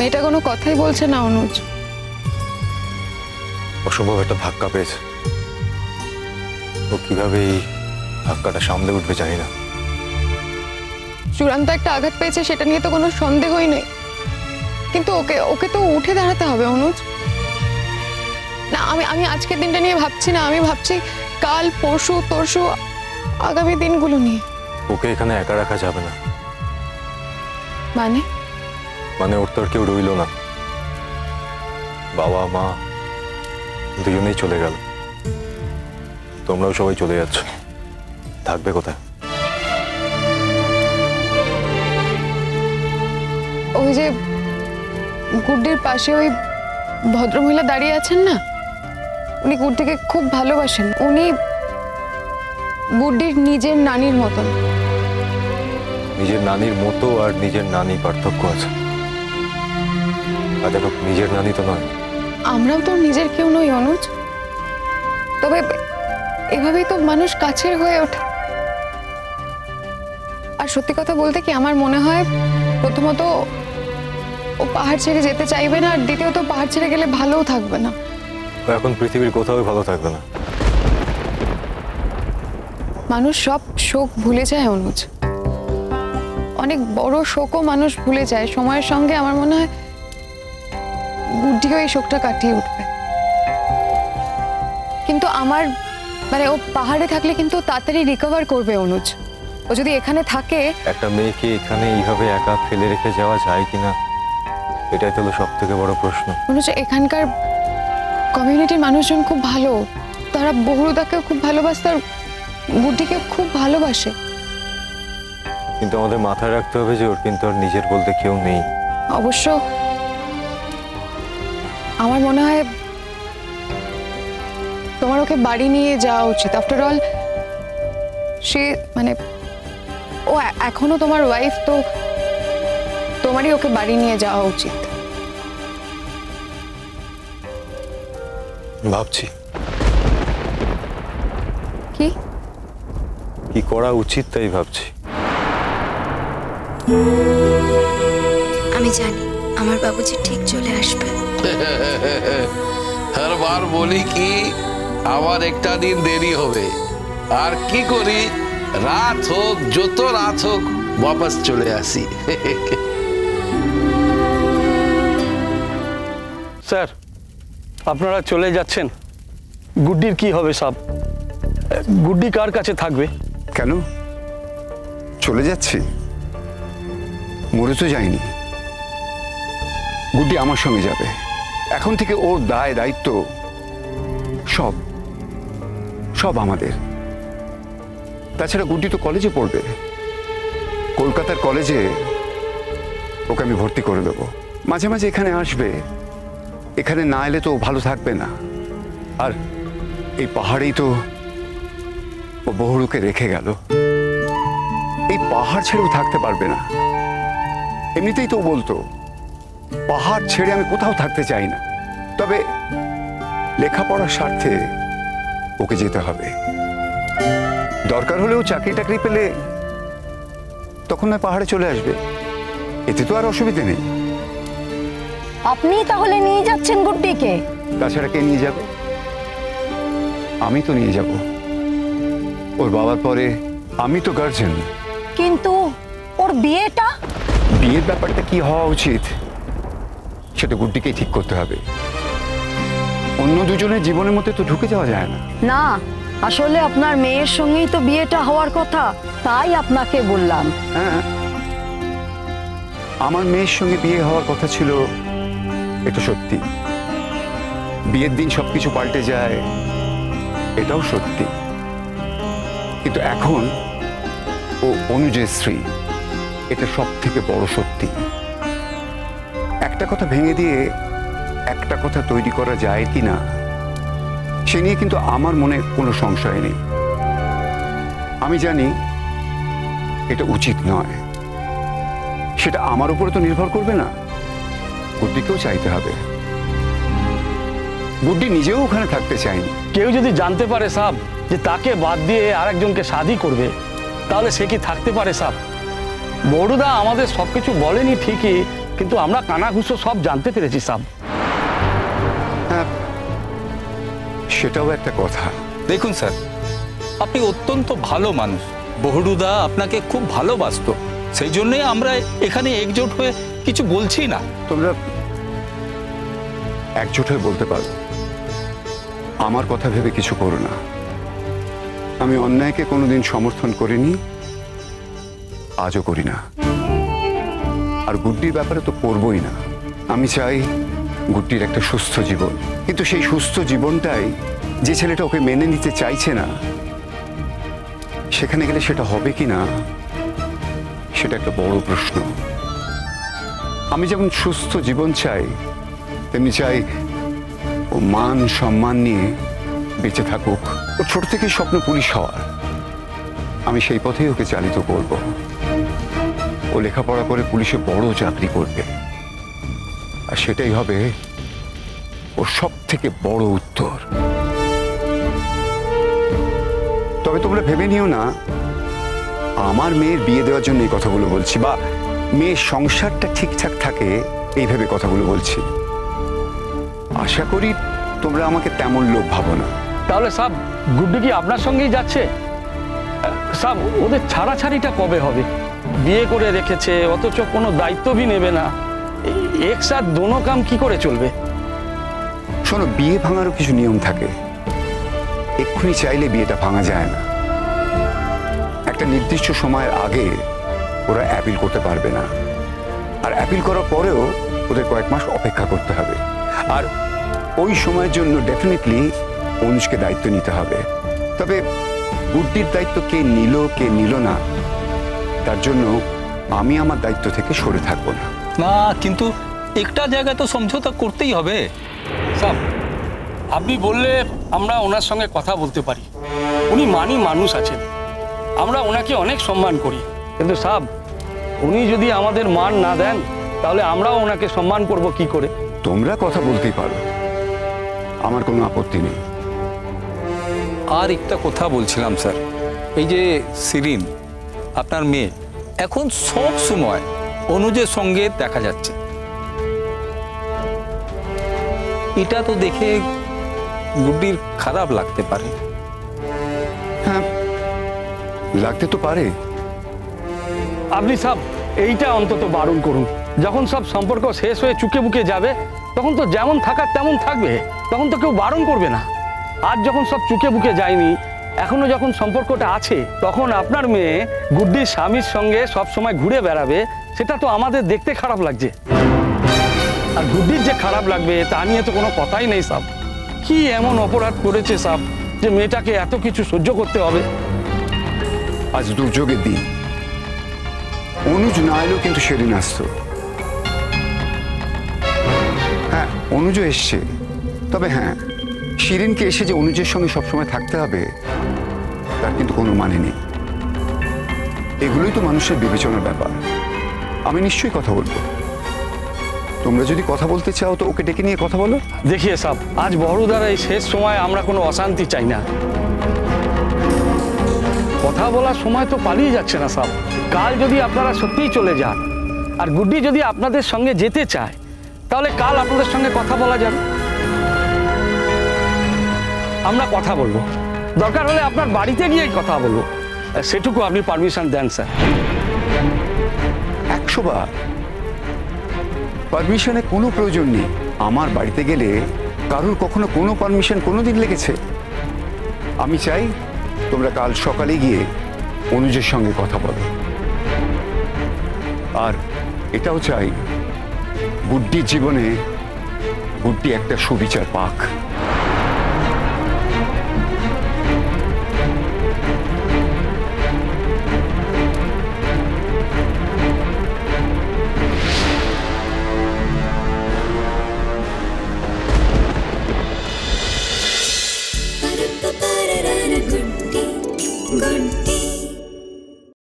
মেয়েটা কোনো কথাই বলছে না অনুজ। অসম্ভব একটা ধাক্কা পেয়েছে, ও কিভাবে এই ধাক্কাটা সামলে উঠবে জানি না। চূড়ান্ত একটা আঘাত পেয়েছে সেটা নিয়ে তো কোনো সন্দেহই নেই, কিন্তু ওকে ওকে তো উঠে দাঁড়াতে হবে অনুজ। না, আমি আজকের দিনটা নিয়ে ভাবছি না, আমি ভাবছি কাল পরশু তরশু আগামী দিনগুলো নিয়ে। ওকে এখানে একা রাখা যাবে না। মানে ওর তো আর কেউ রইল না, বাবা মা দুজনেই চলে গেল, তোমরাও সবাই চলে যাচ্ছ, থাকবে কোথায়? ওই যে গুড্ডির পাশে ওই ভদ্রমহিলা দাঁড়িয়ে আছেন না, উনি গুড্ডিকে খুব ভালোবাসেন। উনি গুড্ডির নিজের নানির মতন। নিজের নানির মতো আর নিজের নানি পার্থক্য আছে। আজ নিজের নানি তো নয়। আমরাও তো নিজের কেউ নই অনুজ, তবে এভাবেই তো মানুষ কাছের হয়ে ওঠে। আর সত্যি কথা বলতে কি, আমার মনে হয় প্রথমত ও পাহাড় ছেড়ে যেতে চাইবে না, আর দ্বিতীয়ত পাহাড় ছেড়ে গেলে ভালোও থাকবে না। এখন পৃথিবীর কোথাও ভালো থাকবে না। মানুষ সব শোক ভুলে যায় অনুজ, অনেক বড় শোকও মানুষ ভুলে যায় সময়ের সঙ্গে। আমার মনে হয় গুড্ডিও এই শোকটা কাটিয়ে উঠবে। কিন্তু আমার মানে ও পাহাড়ে থাকলে কিন্তু তাড়াতাড়ি রিকভার করবে অনুজ। ও যদি এখানে থাকে, একটা মেয়েকে এখানে এইভাবে একা ফেলে রেখে যাওয়া যায় কিনা, এটাই তো সব থেকে বড় প্রশ্ন। অনুজ, এখানকার কমিউনিটির মানুষজন খুব ভালো, তারা বহুরুদাকেও খুব ভালোবাসে আর গুড্ডিকে খুব ভালোবাসে। কিন্তু আমাদের মাথায় রাখতে হবে যে ওর কিন্তু আর নিজের বলতে কেউ নেই। অবশ্য আমার মনে হয় তোমার ওকে বাড়ি নিয়ে যাওয়া উচিত। আফটার অল সে মানে ও এখনো তোমার ওয়াইফ, তো তোমারই ওকে বাড়ি নিয়ে যাওয়া উচিত। ভাবছি কি কি করা উচিত তাই ভাবছি। আমি জানি আমার বাবুজি ঠিক চলে আসবে। हर बार बोली कि আবার একটা দিন দেরি হবে, আর কি করি, রাত হোক যত রাত হোক वापस চলে আসি। স্যার, আপনারা চলে যাচ্ছেন, গুড্ডির কি হবে সাব? গুড্ডি কার কাছে থাকবে? কেন চলে যাচ্ছি? মরে তো যায়নি। গুড্ডি আমার সঙ্গে যাবে। এখন থেকে ওর দায় দায়িত্ব সব সব আমাদের। তাছাড়া গুড্ডি তো কলেজে পড়বে, কলকাতার কলেজে ওকে আমি ভর্তি করে দেবো। মাঝে মাঝে এখানে আসবে, এখানে না এলে তো ভালো থাকবে না। আর এই পাহাড়েই তো ও বহুরুকে রেখে গেল, এই পাহাড় ছেড়েও থাকতে পারবে না। এমনিতেই তো বলতো পাহাড় ছেড়ে আমি কোথাও থাকতে চাই না, তবে লেখাপড়ার স্বার্থে ওকে যেতে হবে। দরকার হলেও চাকরি টাকরি পেলে তখন না পাহাড়ে চলে আসবে, এতে তো আর অসুবিধে নেই। আপনি তাহলে নিয়ে যাচ্ছেন গুড্ডিকে? তাছাড়া কে নিয়ে যাবে? আমি তো নিয়ে যাব। ওর বাবার পরে আমি তো গার্জেন। কিন্তু ওর বিয়েটা? বিয়ের ব্যাপারটা কি হওয়া উচিত সেটা গুড্ডিকেই ঠিক করতে হবে। অন্য দুজনের জীবনের মধ্যে তো ঢুকে যাওয়া যায় না। না, আসলে আপনার মেয়ের সঙ্গেই তো বিয়েটা হওয়ার কথা, তাই আপনাকে বললাম। হ্যাঁ, আমার মেয়ের সঙ্গে বিয়ে হওয়ার কথা ছিল, এটা সত্যি। বিয়ের দিন সবকিছু পাল্টে যায়, এটাও সত্যি। কিন্তু এখন ও অনুজের স্ত্রী, এটা সব থেকে বড় সত্যি। একটা কথা ভেঙে দিয়ে একটা কথা তৈরি করা যায় কি না সে নিয়ে কিন্তু আমার মনে কোনো সংশয় নেই। আমি জানি এটা উচিত নয়, সেটা আমার উপরে তো নির্ভর করবে না, গুড্ডিকেও চাইতে হবে। গুড্ডি নিজেও ওখানে থাকতে চায়নি। কেউ যদি জানতে পারে সাব যে তাকে বাদ দিয়ে আরেকজনকে শাদি করবে, তাহলে সে কি থাকতে পারে সাব? বড়ুদা আমাদের সবকিছু বলেনি ঠিকই, কিন্তু আমরা কানাঘুষো সব জানতে পেরেছি সাব। হ্যাঁ, সেটাও একটা কথা। দেখুন স্যার, আপনি অত্যন্ত ভালো মানুষ, বহুরুদা আপনাকে খুব ভালোবাসতো, সেই জন্যই আমরা এখানে একজোট হয়ে কিছু বলছি না। তোমরা একজোট হয়ে বলতে পারো, আমার কথা ভেবে কিছু করো না। আমি অন্যায়কে কোনোদিন সমর্থন করিনি, আজও করি না, আর গুড্ডির ব্যাপারে তো করবই না। আমি চাই গুড্ডির একটা সুস্থ জীবন, কিন্তু সেই সুস্থ জীবনটাই যে ছেলেটা ওকে মেনে নিতে চাইছে না, সেখানে গেলে সেটা হবে কি না সেটা একটা বড় প্রশ্ন। আমি যেমন সুস্থ জীবন চাই, তেমনি চাই ও মান সম্মান নিয়ে বেঁচে থাকুক। ও ছোট থেকেই স্বপ্ন পুলিশ হওয়ার, আমি সেই পথেই ওকে চালিত করব। ও লেখাপড়া করে পুলিশে বড় চাকরি করবে, আর সেটাই হবে ওর সব থেকে বড় উত্তর। তবে তোমরা ভেবে নিও না আমার মেয়ের বিয়ে দেওয়ার জন্য এই কথাগুলো বলছি, বা মেয়ের সংসারটা ঠিকঠাক থাকে এই ভেবে কথাগুলো বলছি। আশা করি তোমরা আমাকে তেমন লোভ ভাবো না। তাহলে সাব, গুড্ডু কি আপনার সঙ্গেই যাচ্ছে? সাব, ওদের ছাড়াছাড়িটা কবে হবে? বিয়ে করে রেখেছে, অথচ কোনো দায়িত্ব ভি নেবে না, একসাথ দোনো কাম কি করে চলবে? শোনো, বিয়ে ভাঙারও কিছু নিয়ম থাকে। এক্ষুনি চাইলে বিয়েটা ভাঙা যায় না। একটা নির্দিষ্ট সময়ের আগে ওরা অ্যাপিল করতে পারবে না, আর অ্যাপিল করার পরেও ওদের কয়েক মাস অপেক্ষা করতে হবে। আর ওই সময়ের জন্য ডেফিনেটলি অনুজকে দায়িত্ব নিতে হবে। তবে গুড্ডির দায়িত্ব কে নিল কে নিল না, তার জন্য আমি আমার দায়িত্ব থেকে সরে থাকবো না। না, কিন্তু একটা জায়গায় তো সমঝোতা করতেই হবে। সাব, আপনি বললে আমরা ওনার সঙ্গে কথা বলতে পারি। উনি মানি মানুষ আছেন, আমরা ওনাকে অনেক সম্মান করি। কিন্তু সাব, উনি যদি আমাদের মান না দেন, তাহলে আমরাও ওনাকে সম্মান করব কি করে? তোমরা কথা বলতেই পারো, আমার কোনো আপত্তি নেই। আর একটা কথা বলছিলাম স্যার, এই যে শিরিন আপনার মেয়ে এখন সব সময় অনুজের সঙ্গে দেখা যাচ্ছে, এটা তো দেখে গুড্ডির খারাপ লাগতে পারে। হ্যাঁ, লাগতে তো পারে। আপনি সব এইটা অন্তত বারণ করুন। যখন সব সম্পর্ক শেষ হয়ে চুকে বুকে যাবে, তখন তো যেমন থাকার তেমন থাকবে, তখন তো কেউ বারণ করবে না। আর যখন সব চুকে বুকে যায়নি, এখনো যখন সম্পর্কটা আছে, তখন আপনার মেয়ে গুড্ডির স্বামীর সঙ্গে সব সময় ঘুরে বেড়াবে, সেটা তো আমাদের দেখতে খারাপ লাগছে। আর গুড্ডির যে খারাপ লাগবে তা নিয়ে তো কোনো কথাই নেই সাব। কি এমন অপরাধ করেছে সাব যে মেয়েটাকে এত কিছু সহ্য করতে হবে? আজ দুর্যোগের দিন, অনুজ না এলেও কিন্তু সেদিন আসতো। হ্যাঁ, অনুজও এসছে, তবে হ্যাঁ, শিরিনকে এসে যে অনুজের সঙ্গে সবসময় থাকতে হবে তার কিন্তু কোনো মানে নেই। এগুলোই তো মানুষের বিবেচনার ব্যাপার। আমি নিশ্চয়ই কথা বলবো। তোমরা যদি কথা বলতে চাও তো ওকে ডেকে নিয়ে কথা বলো। দেখিয়ে সাব, আজ বড়দার এই শেষ সময় আমরা কোনো অশান্তি চাই না। কথা বলার সময় তো পালিয়ে যাচ্ছে না সাব। কাল যদি আপনারা সত্যিই চলে যান আর গুড্ডি যদি আপনাদের সঙ্গে যেতে চায়, তাহলে কাল আপনাদের সঙ্গে কথা বলা যাবে। আমরা কথা বলবো, দরকার হলে আপনার বাড়িতে গিয়েই কথা বলবো, সেটুকু আপনি পারমিশন দেন স্যার। 100 বার পারমিশনের কোনো প্রয়োজন নেই। আমার বাড়িতে গেলে কারোর কখনো কোনো পারমিশন কোনোদিন লেগেছে? আমি চাই তোমরা কাল সকালে গিয়ে অনুজের সঙ্গে কথা বলো। আর এটাও চাই গুড্ডির জীবনে গুড্ডি একটা সুবিচার পাক।